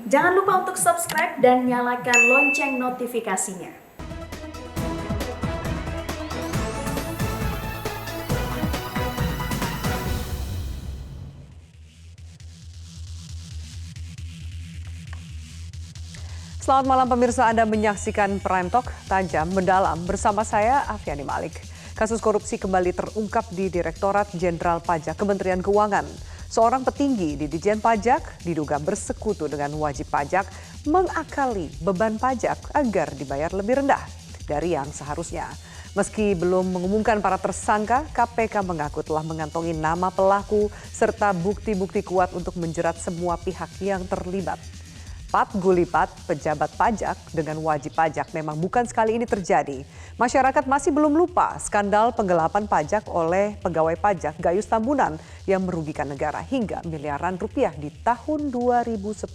Jangan lupa untuk subscribe dan nyalakan lonceng notifikasinya. Selamat malam pemirsa, Anda menyaksikan Prime Talk Tajam Mendalam bersama saya Afiani Malik. Kasus korupsi kembali terungkap di Direktorat Jenderal Pajak Kementerian Keuangan. Seorang petinggi di Ditjen Pajak diduga bersekutu dengan wajib pajak mengakali beban pajak agar dibayar lebih rendah dari yang seharusnya. Meski belum mengumumkan para tersangka, KPK mengaku telah mengantongi nama pelaku serta bukti-bukti kuat untuk menjerat semua pihak yang terlibat. Pat gulipat pejabat pajak dengan wajib pajak memang bukan sekali ini terjadi. Masyarakat masih belum lupa skandal penggelapan pajak oleh pegawai pajak Gayus Tambunan yang merugikan negara hingga miliaran rupiah di tahun 2010.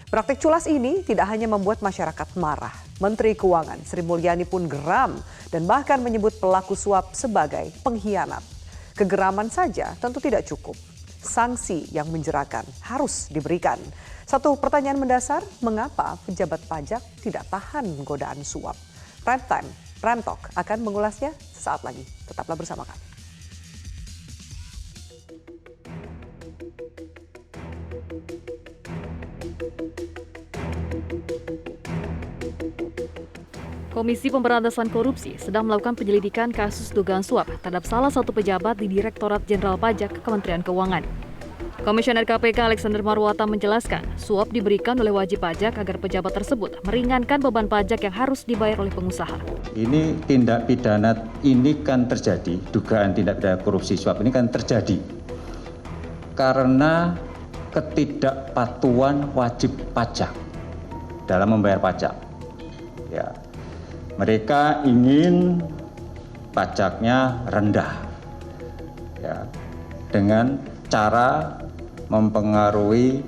Praktik culas ini tidak hanya membuat masyarakat marah. Menteri Keuangan Sri Mulyani pun geram dan bahkan menyebut pelaku suap sebagai pengkhianat. Kegeraman saja tentu tidak cukup. Sanksi yang menjerakan harus diberikan. Satu pertanyaan mendasar, mengapa pejabat pajak tidak tahan godaan suap? Prime Talk akan mengulasnya sesaat lagi. Tetaplah bersama kami. Komisi Pemberantasan Korupsi sedang melakukan penyelidikan kasus dugaan suap terhadap salah satu pejabat di Direktorat Jenderal Pajak Kementerian Keuangan. Komisioner KPK Alexander Marwata menjelaskan, suap diberikan oleh wajib pajak agar pejabat tersebut meringankan beban pajak yang harus dibayar oleh pengusaha. Ini tindak pidana ini kan terjadi, dugaan tindak pidana korupsi suap ini kan terjadi karena ketidakpatuhan wajib pajak dalam membayar pajak. Ya, mereka ingin pajaknya rendah, ya, dengan cara mempengaruhi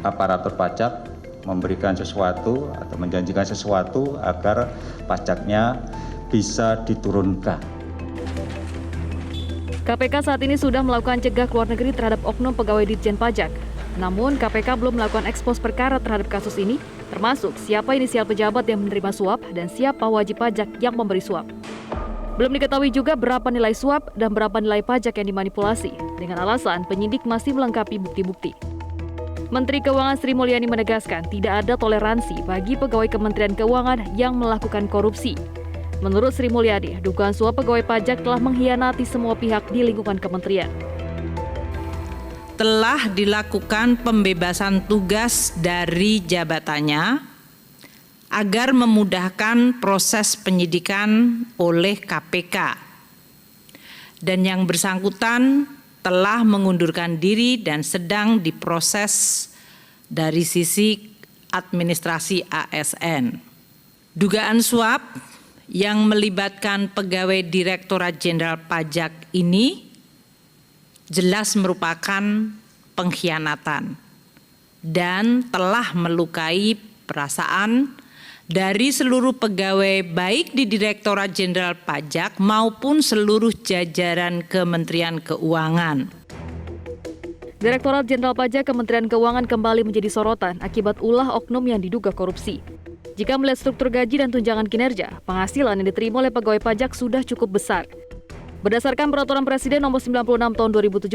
aparatur pajak, memberikan sesuatu atau menjanjikan sesuatu agar pajaknya bisa diturunkan. KPK saat ini sudah melakukan cegah ke luar negeri terhadap oknum pegawai Ditjen Pajak. Namun KPK belum melakukan ekspos perkara terhadap kasus ini, termasuk siapa inisial pejabat yang menerima suap dan siapa wajib pajak yang memberi suap. Belum diketahui juga berapa nilai suap dan berapa nilai pajak yang dimanipulasi, dengan alasan penyidik masih melengkapi bukti-bukti. Menteri Keuangan Sri Mulyani menegaskan tidak ada toleransi bagi pegawai Kementerian Keuangan yang melakukan korupsi. Menurut Sri Mulyani, dugaan suap pegawai pajak telah mengkhianati semua pihak di lingkungan kementerian. Telah dilakukan pembebasan tugas dari jabatannya agar memudahkan proses penyidikan oleh KPK. Dan yang bersangkutan telah mengundurkan diri dan sedang diproses dari sisi administrasi ASN. Dugaan suap yang melibatkan pegawai Direktorat Jenderal Pajak ini jelas merupakan pengkhianatan dan telah melukai perasaan dari seluruh pegawai baik di Direktorat Jenderal Pajak maupun seluruh jajaran Kementerian Keuangan. Direktorat Jenderal Pajak Kementerian Keuangan kembali menjadi sorotan akibat ulah oknum yang diduga korupsi. Jika melihat struktur gaji dan tunjangan kinerja, penghasilan yang diterima oleh pegawai pajak sudah cukup besar. Berdasarkan Peraturan Presiden Nomor 96 Tahun 2017,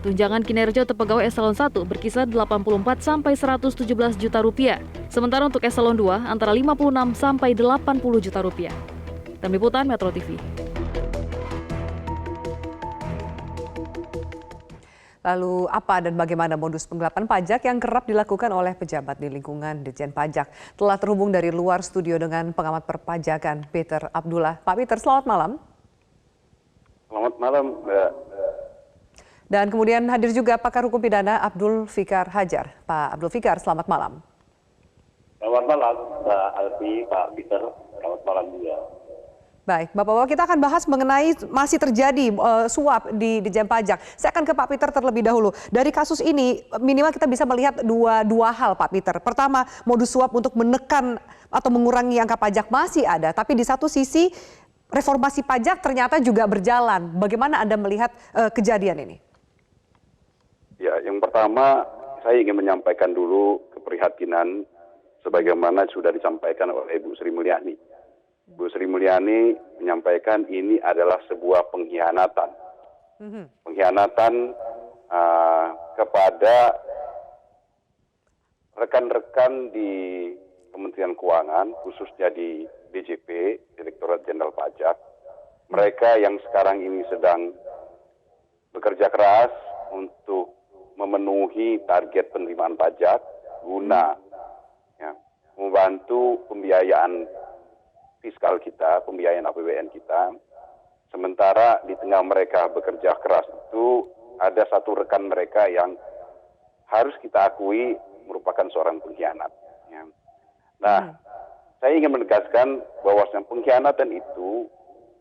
tunjangan kinerja untuk pegawai Eselon 1 berkisar 84 sampai 117 juta rupiah, sementara untuk Eselon 2 antara 56 sampai 80 juta rupiah. Tim Liputan Metro TV. Lalu apa dan bagaimana modus penggelapan pajak yang kerap dilakukan oleh pejabat di lingkungan Ditjen Pajak? Telah terhubung dari luar studio dengan pengamat perpajakan Peter Abdullah. Pak Peter, selamat malam. Selamat malam, Mbak. Dan kemudian hadir juga pakar hukum pidana Abdul Fikar Hajar. Pak Abdul Fikar, selamat malam. Selamat malam, Mbak Alfi, Pak Peter. Selamat malam juga. Baik, Bapak-Bapak, kita akan bahas mengenai masih terjadi suap di Ditjen Pajak. Saya akan ke Pak Peter terlebih dahulu. Dari kasus ini, minimal kita bisa melihat dua hal, Pak Peter. Pertama, modus suap untuk menekan atau mengurangi angka pajak masih ada. Tapi di satu sisi, reformasi pajak ternyata juga berjalan. Bagaimana Anda melihat kejadian ini? Ya, yang pertama saya ingin menyampaikan dulu keprihatinan sebagaimana sudah disampaikan oleh Ibu Sri Mulyani. Bu Sri Mulyani menyampaikan ini adalah sebuah pengkhianatan. Pengkhianatan kepada rekan-rekan di Kementerian Keuangan, khususnya di DJP, Direktorat Jenderal Pajak. Mereka yang sekarang ini sedang bekerja keras untuk memenuhi target penerimaan pajak guna membantu pembiayaan fiskal kita, pembiayaan APBN kita. Sementara di tengah mereka bekerja keras itu ada satu rekan mereka yang harus kita akui merupakan seorang pengkhianat. Ya. Nah, saya ingin menegaskan bahwa pengkhianatan itu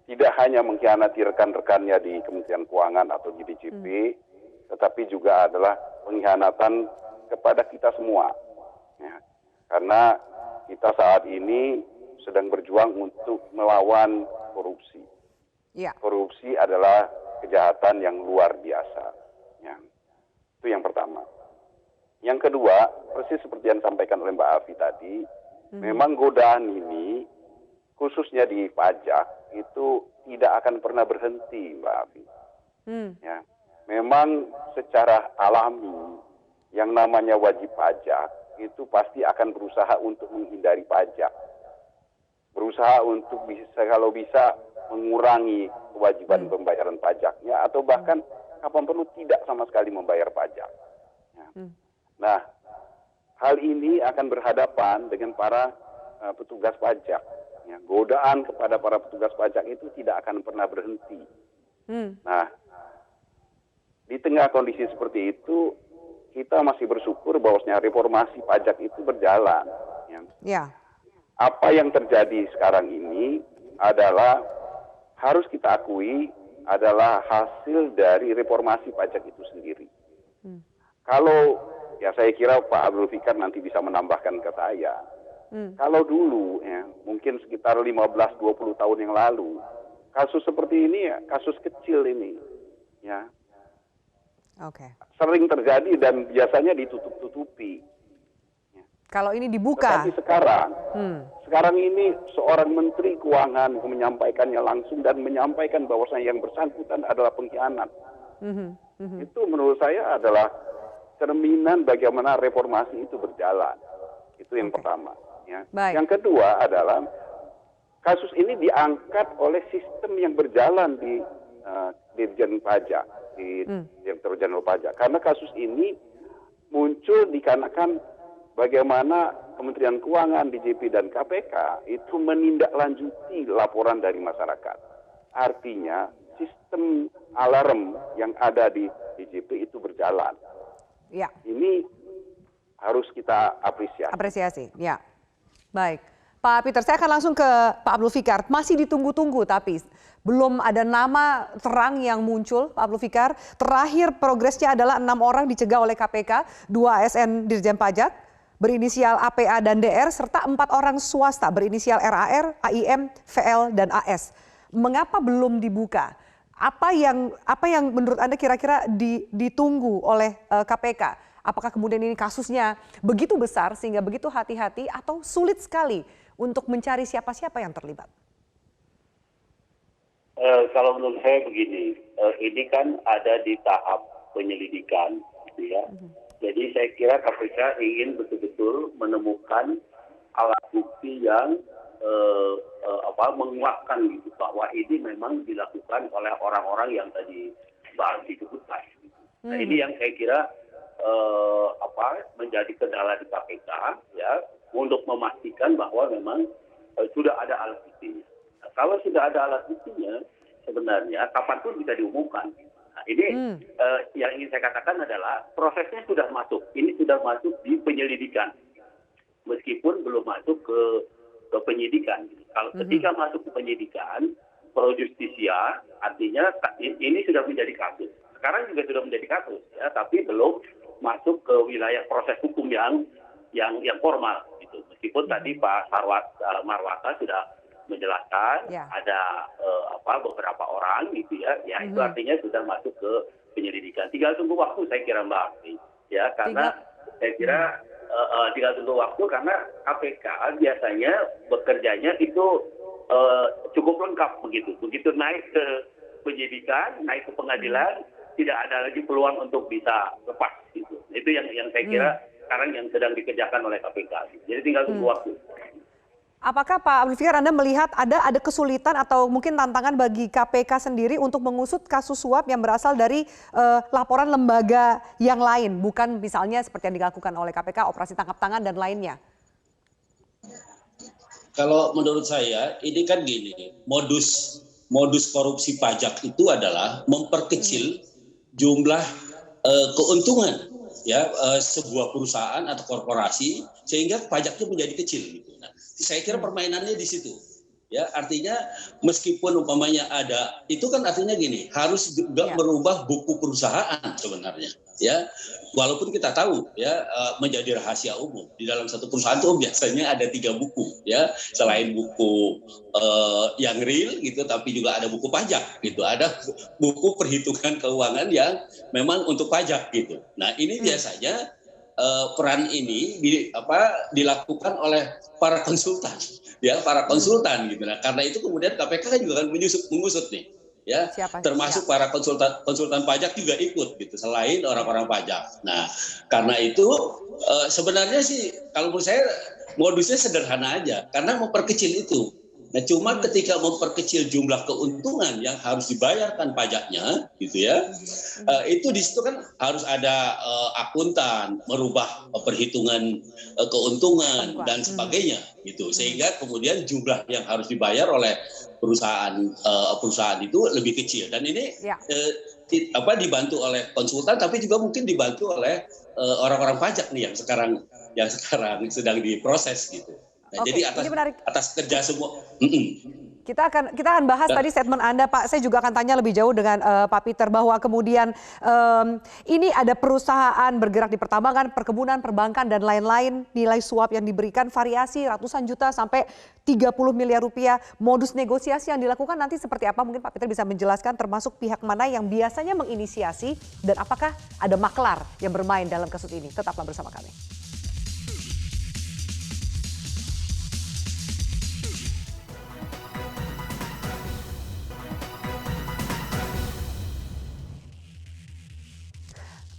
tidak hanya mengkhianati rekan-rekannya di Kementerian Keuangan atau di DJP, tetapi juga adalah pengkhianatan kepada kita semua. Ya. Karena kita saat ini sedang berjuang untuk melawan korupsi. Ya. Korupsi adalah kejahatan yang luar biasa. Ya. Itu yang pertama. Yang kedua, persis seperti yang disampaikan oleh Mbak Afi tadi, memang godaan ini, khususnya di pajak, itu tidak akan pernah berhenti, Mbak Afi. Ya. Memang secara alami, yang namanya wajib pajak, itu pasti akan berusaha untuk menghindari pajak. Berusaha untuk bisa, kalau bisa mengurangi kewajiban pembayaran pajaknya atau bahkan kapan perlu tidak sama sekali membayar pajak. Ya. Nah, hal ini akan berhadapan dengan para petugas pajak. Ya, godaan kepada para petugas pajak itu tidak akan pernah berhenti. Nah, di tengah kondisi seperti itu, kita masih bersyukur bahwasanya reformasi pajak itu berjalan. Ya. Apa yang terjadi sekarang ini adalah harus kita akui adalah hasil dari reformasi pajak itu sendiri. Kalau ya saya kira Pak Abdul Fikar nanti bisa menambahkan ke saya. Kalau dulu ya mungkin sekitar 15-20 tahun yang lalu kasus seperti ini ya kasus kecil ini ya. Sering terjadi dan biasanya ditutup-tutupi. Kalau ini dibuka. Tetapi sekarang ini seorang Menteri Keuangan menyampaikannya langsung dan menyampaikan bahwasanya yang bersangkutan adalah pengkhianat. Itu menurut saya adalah cerminan bagaimana reformasi itu berjalan. Itu yang pertama. Ya. Yang kedua adalah kasus ini diangkat oleh sistem yang berjalan di Dirjen Pajak, di Direktur Jenderal Pajak. Karena kasus ini muncul dikarenakan bagaimana Kementerian Keuangan, DJP, dan KPK itu menindaklanjuti laporan dari masyarakat. Artinya sistem alarm yang ada di DJP itu berjalan. Ya. Ini harus kita apresiasi. Ya. Baik. Pak Peter, saya akan langsung ke Pak Abdul Fikar. Masih ditunggu-tunggu tapi belum ada nama terang yang muncul, Pak Abdul Fikar. Terakhir progresnya adalah 6 orang dicegah oleh KPK, 2 ASN Dirjen Pajak berinisial APA dan DR, serta 4 orang swasta berinisial RAR, AIM, VL, dan AS. Mengapa belum dibuka? Apa yang menurut Anda kira-kira ditunggu oleh KPK? Apakah kemudian ini kasusnya begitu besar sehingga begitu hati-hati atau sulit sekali untuk mencari siapa-siapa yang terlibat? Kalau menurut saya begini, ini kan ada di tahap penyelidikan, gitu ya. Jadi saya kira KPK ingin betul-betul menemukan alat bukti yang menguatkan gitu bahwa ini memang dilakukan oleh orang-orang yang tadi Mbak Alfi sebutkan. Nah ini yang saya kira menjadi kendala di KPK ya untuk memastikan bahwa memang sudah ada alat buktinya. Nah, kalau sudah ada alat buktinya sebenarnya kapanpun bisa diumumkan. Nah, ini yang ingin saya katakan adalah prosesnya sudah masuk. Ini sudah masuk di penyelidikan, meskipun belum masuk ke penyidikan. Kalau ketika masuk ke penyidikan, pro justisia artinya ini sudah menjadi kasus. Sekarang juga sudah menjadi kasus, ya, tapi belum masuk ke wilayah proses hukum yang formal. Gitu. Meskipun tadi Pak Marwata sudah menjelaskan ada beberapa orang gitu ya, itu artinya sudah masuk ke penyelidikan. Tinggal tunggu waktu saya kira Mbak Afi, ya karena saya kira tinggal tunggu waktu karena KPK biasanya bekerjanya itu cukup lengkap begitu. Begitu naik ke penyidikan, naik ke pengadilan, tidak ada lagi peluang untuk bisa lepas gitu. Itu yang saya kira sekarang yang sedang dikerjakan oleh KPK. Jadi tinggal tunggu waktu. Apakah Pak Abdul Fikar Anda melihat ada kesulitan atau mungkin tantangan bagi KPK sendiri untuk mengusut kasus suap yang berasal dari laporan lembaga yang lain, bukan misalnya seperti yang dilakukan oleh KPK, operasi tangkap tangan dan lainnya? Kalau menurut saya ini kan gini, modus korupsi pajak itu adalah memperkecil jumlah keuntungan ya sebuah perusahaan atau korporasi sehingga pajaknya menjadi kecil gitu. Nah, saya kira permainannya di situ. Ya, artinya meskipun umpamanya ada, itu kan artinya gini, harus juga merubah buku perusahaan sebenarnya. Ya, walaupun kita tahu ya menjadi rahasia umum di dalam satu perusahaan itu biasanya ada 3 buku ya, selain buku yang real gitu, tapi juga ada buku pajak gitu, ada buku perhitungan keuangan yang memang untuk pajak gitu. Nah ini biasanya peran ini dilakukan oleh para konsultan, ya para konsultan gitu. Nah karena itu kemudian KPK kan juga akan mengusut nih. Ya, termasuk para konsultan pajak juga ikut gitu selain orang-orang pajak. Nah, karena itu sebenarnya sih kalau menurut saya modusnya sederhana aja karena memperkecil itu. Nah, cuma ketika memperkecil jumlah keuntungan yang harus dibayarkan pajaknya, gitu ya, itu di situ kan harus ada akuntan, merubah perhitungan keuntungan dan sebagainya, gitu. Sehingga kemudian jumlah yang harus dibayar oleh perusahaan itu lebih kecil. Dan ini dibantu oleh konsultan, tapi juga mungkin dibantu oleh orang-orang pajak nih yang sekarang sedang diproses, gitu. Nah, jadi atas kerja semua. Kita akan bahas tadi statement Anda, Pak. Saya juga akan tanya lebih jauh dengan Pak Peter bahwa kemudian ini ada perusahaan bergerak di pertambangan, perkebunan, perbankan dan lain-lain. Nilai suap yang diberikan variasi ratusan juta sampai 30 miliar rupiah. Modus negosiasi yang dilakukan nanti seperti apa? Mungkin Pak Peter bisa menjelaskan termasuk pihak mana yang biasanya menginisiasi dan apakah ada maklar yang bermain dalam kasus ini. Tetaplah bersama kami.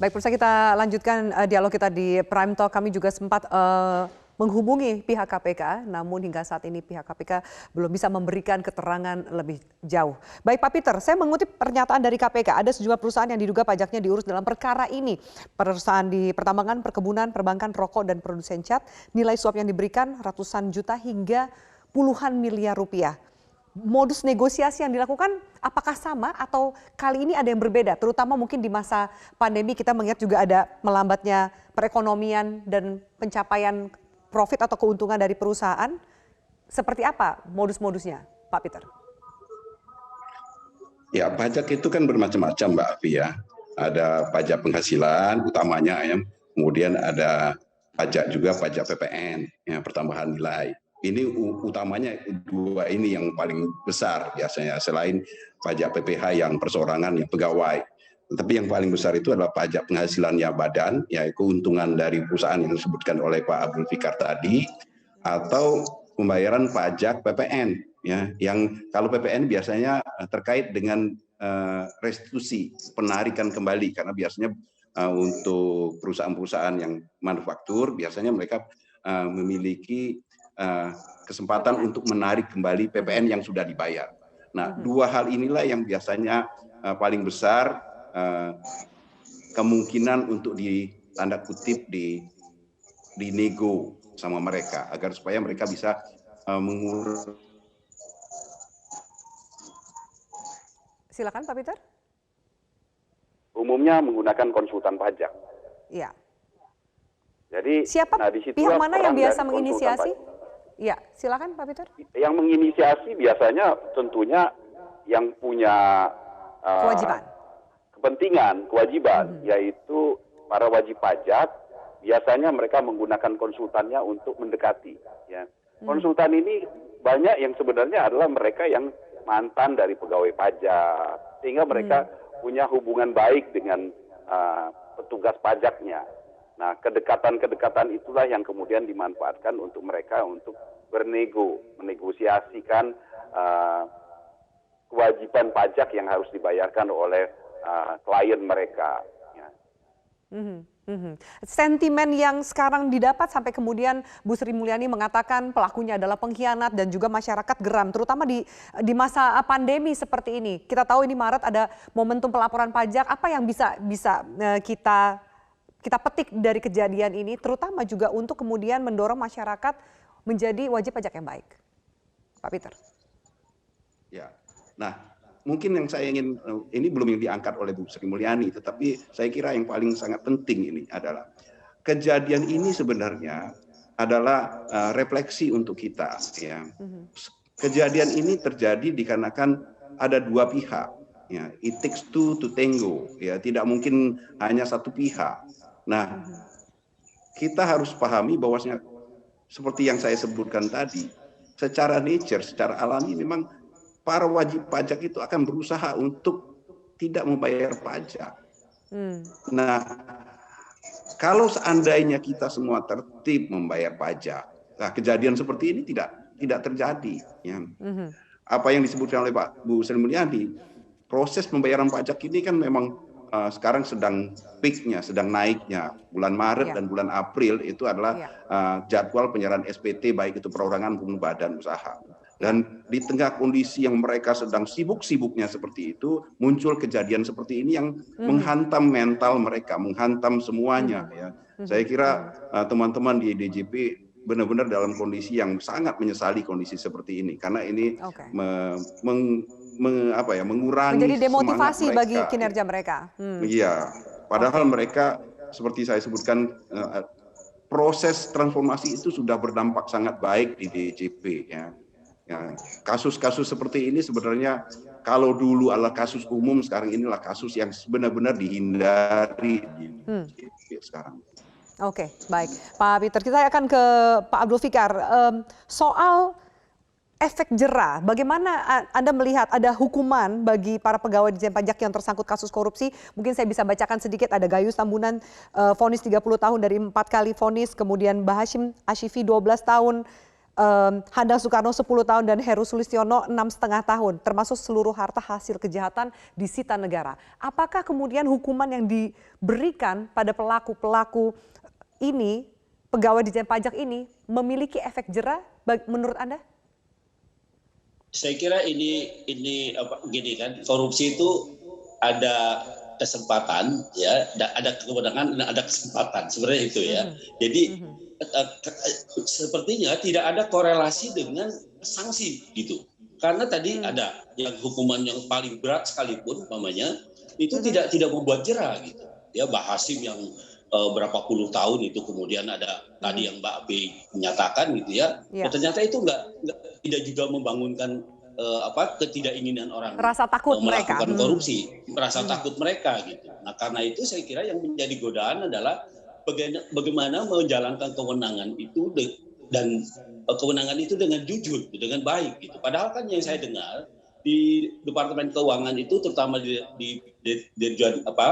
Baik, pemirsa, kita lanjutkan dialog kita di Prime Talk. Kami juga sempat menghubungi pihak KPK, namun hingga saat ini pihak KPK belum bisa memberikan keterangan lebih jauh. Baik Pak Peter, saya mengutip pernyataan dari KPK, ada sejumlah perusahaan yang diduga pajaknya diurus dalam perkara ini. Perusahaan di pertambangan, perkebunan, perbankan, rokok, dan produsen cat. Nilai suap yang diberikan ratusan juta hingga puluhan miliar rupiah. Modus negosiasi yang dilakukan apakah sama atau kali ini ada yang berbeda? Terutama mungkin di masa pandemi kita melihat juga ada melambatnya perekonomian dan pencapaian profit atau keuntungan dari perusahaan. Seperti apa modus-modusnya, Pak Peter? Ya, pajak itu kan bermacam-macam, Mbak Afi ya. Ada pajak penghasilan utamanya ya. Kemudian ada pajak juga pajak PPN, ya, pertambahan nilai. Ini utamanya 2 ini yang paling besar biasanya selain pajak PPh yang perseorangan yang pegawai. Tapi yang paling besar itu adalah pajak penghasilannya badan, ya keuntungan dari perusahaan yang disebutkan oleh Pak Abdul Fikar tadi, atau pembayaran pajak PPN, ya yang kalau PPN biasanya terkait dengan restitusi, penarikan kembali karena biasanya untuk perusahaan-perusahaan yang manufaktur biasanya mereka memiliki kesempatan untuk menarik kembali PPN yang sudah dibayar. Nah, 2 hal inilah yang biasanya paling besar kemungkinan untuk tanda kutip dinego sama mereka agar supaya mereka bisa mengurus. Silakan Pak Peter. Umumnya menggunakan konsultan pajak. Iya. Jadi di situ pihak mana yang biasa menginisiasi? Ya, silakan Pak Peter. Yang menginisiasi biasanya tentunya yang punya kewajiban, yaitu para wajib pajak. Biasanya mereka menggunakan konsultannya untuk mendekati. Ya. Konsultan ini banyak yang sebenarnya adalah mereka yang mantan dari pegawai pajak, sehingga mereka punya hubungan baik dengan petugas pajaknya. Nah, kedekatan-kedekatan itulah yang kemudian dimanfaatkan untuk mereka untuk menegosiasikan kewajiban pajak yang harus dibayarkan oleh klien mereka. Ya. Sentimen yang sekarang didapat sampai kemudian Bu Sri Mulyani mengatakan pelakunya adalah pengkhianat dan juga masyarakat geram, terutama di masa pandemi seperti ini. Kita tahu ini Maret ada momentum pelaporan pajak. Apa yang bisa kita petik dari kejadian ini, terutama juga untuk kemudian mendorong masyarakat menjadi wajib pajak yang baik, Pak Peter? Ya, nah mungkin yang saya ingin, ini belum yang diangkat oleh Bu Sri Mulyani, tetapi saya kira yang paling sangat penting ini adalah kejadian ini sebenarnya adalah refleksi untuk kita. Ya. Kejadian ini terjadi dikarenakan ada dua pihak. Ya. It takes two to tango. Ya. Tidak mungkin hanya satu pihak. Nah, kita harus pahami bahwasanya seperti yang saya sebutkan tadi, secara nature, secara alami memang para wajib pajak itu akan berusaha untuk tidak membayar pajak. Nah, kalau seandainya kita semua tertib membayar pajak, nah kejadian seperti ini tidak terjadi. Ya. Apa yang disebutkan oleh Bu Sri Mulyani, proses pembayaran pajak ini kan memang sekarang sedang peak-nya, sedang naiknya. Bulan Maret dan bulan April itu adalah jadwal penyerahan SPT, baik itu perorangan maupun badan usaha. Dan di tengah kondisi yang mereka sedang sibuk-sibuknya seperti itu, muncul kejadian seperti ini yang menghantam mental mereka, menghantam semuanya. Ya. Saya kira teman-teman di DJP benar-benar dalam kondisi yang sangat menyesali kondisi seperti ini, karena ini mengurangi menjadi demotivasi semangat mereka. bagi kinerja mereka. Iya, padahal mereka seperti saya sebutkan proses transformasi itu sudah berdampak sangat baik di DJP. Ya. Ya, kasus-kasus seperti ini sebenarnya kalau dulu adalah kasus umum, sekarang inilah kasus yang benar-benar dihindari di DJP sekarang. Oke, baik. Pak Peter, kita akan ke Pak Abdul Fikar. Soal efek jera, bagaimana Anda melihat ada hukuman bagi para pegawai Ditjen Pajak yang tersangkut kasus korupsi? Mungkin saya bisa bacakan sedikit, ada Gayus Tambunan, vonis 30 tahun dari 4 kali vonis, kemudian Bahashim Ashifi 12 tahun, Handang Soekarno 10 tahun, dan Heru Sulistiono 6,5 tahun, termasuk seluruh harta hasil kejahatan disita negara. Apakah kemudian hukuman yang diberikan pada pelaku-pelaku ini, pegawai Ditjen Pajak ini, memiliki efek jera menurut Anda? Saya kira ini gini kan, korupsi itu ada kesempatan, ya, ada kewenangan dan ada kesempatan, sebenarnya itu ya. Jadi sepertinya tidak ada korelasi dengan sanksi gitu. Karena tadi ada yang hukuman yang paling berat sekalipun umpamanya itu tidak membuat jera gitu. Ya, Bahashim yang berapa puluh tahun itu, kemudian ada tadi yang Mbak B menyatakan gitu ya. Ternyata itu tidak juga membangunkan ketidakinginan orang rasa takut melakukan mereka. korupsi, rasa takut mereka gitu. Nah, karena itu saya kira yang menjadi godaan adalah bagaimana menjalankan kewenangan itu dan kewenangan itu dengan jujur, dengan baik gitu. Padahal kan yang saya dengar di Departemen Keuangan itu, terutama di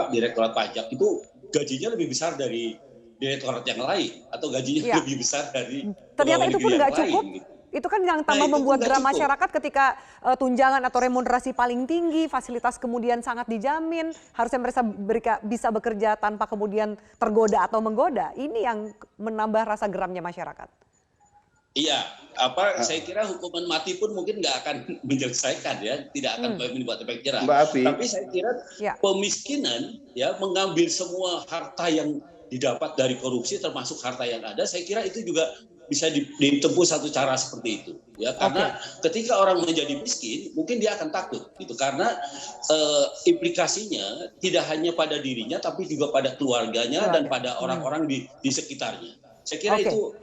Direktorat Pajak itu gajinya lebih besar dari direktorat yang lain, atau gajinya lebih besar dari ternyata itu pun nggak cukup. Gitu. Itu kan yang tambah membuat geram masyarakat ketika tunjangan atau remunerasi paling tinggi, fasilitas kemudian sangat dijamin, harusnya mereka bisa bekerja tanpa kemudian tergoda atau menggoda. Ini yang menambah rasa geramnya masyarakat. Iya, saya kira hukuman mati pun mungkin nggak akan menyelesaikan ya, tidak akan membuat efek jera. Tapi saya kira pemiskinan ya, mengambil semua harta yang didapat dari korupsi, termasuk harta yang ada, saya kira itu juga bisa ditempuh satu cara seperti itu ya, karena ketika orang menjadi miskin mungkin dia akan takut gitu, karena implikasinya tidak hanya pada dirinya tapi juga pada keluarganya dan pada orang-orang di sekitarnya. Saya kira itu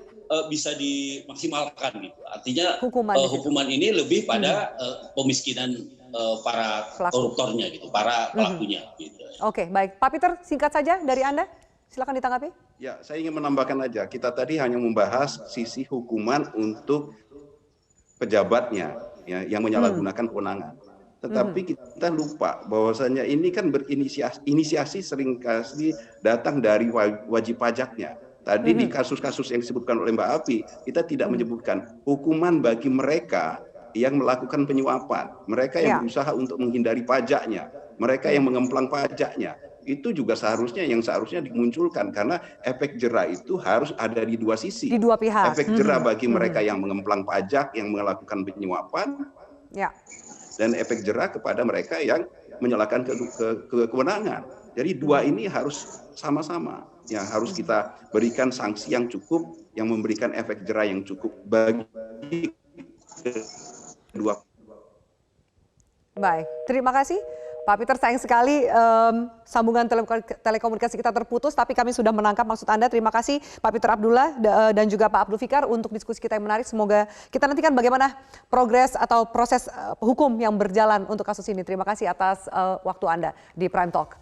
bisa dimaksimalkan gitu. Artinya hukuman ini lebih pada pemiskinan para koruptornya gitu, para pelakunya gitu. Oke, baik. Pak Peter, singkat saja dari Anda. Silakan ditanggapi. Ya, saya ingin menambahkan aja. Kita tadi hanya membahas sisi hukuman untuk pejabatnya ya, yang menyalahgunakan kewenangan. tetapi kita lupa bahwasanya ini kan inisiasi seringkali datang dari wajib pajaknya. Tadi di kasus-kasus yang disebutkan oleh Mbak Afi, kita tidak menyebutkan hukuman bagi mereka yang melakukan penyuapan, mereka yang berusaha untuk menghindari pajaknya, mereka yang mengemplang pajaknya. Itu juga seharusnya dimunculkan, karena efek jera itu harus ada di dua sisi. Di dua pihak. Efek jera bagi mereka yang mengemplang pajak, yang melakukan penyuapan, dan efek jera kepada mereka yang menyalahkan kewenangan. Jadi dua ini harus sama-sama, yang harus kita berikan sanksi yang cukup, yang memberikan efek jera yang cukup bagi kedua. Baik, terima kasih Pak Peter. Sayang sekali sambungan telekomunikasi kita terputus, tapi kami sudah menangkap maksud Anda. Terima kasih Pak Peter Abdullah dan juga Pak Abdul Fikar untuk diskusi kita yang menarik. Semoga kita nantikan bagaimana progres atau proses hukum yang berjalan untuk kasus ini. Terima kasih atas waktu Anda di Prime Talk.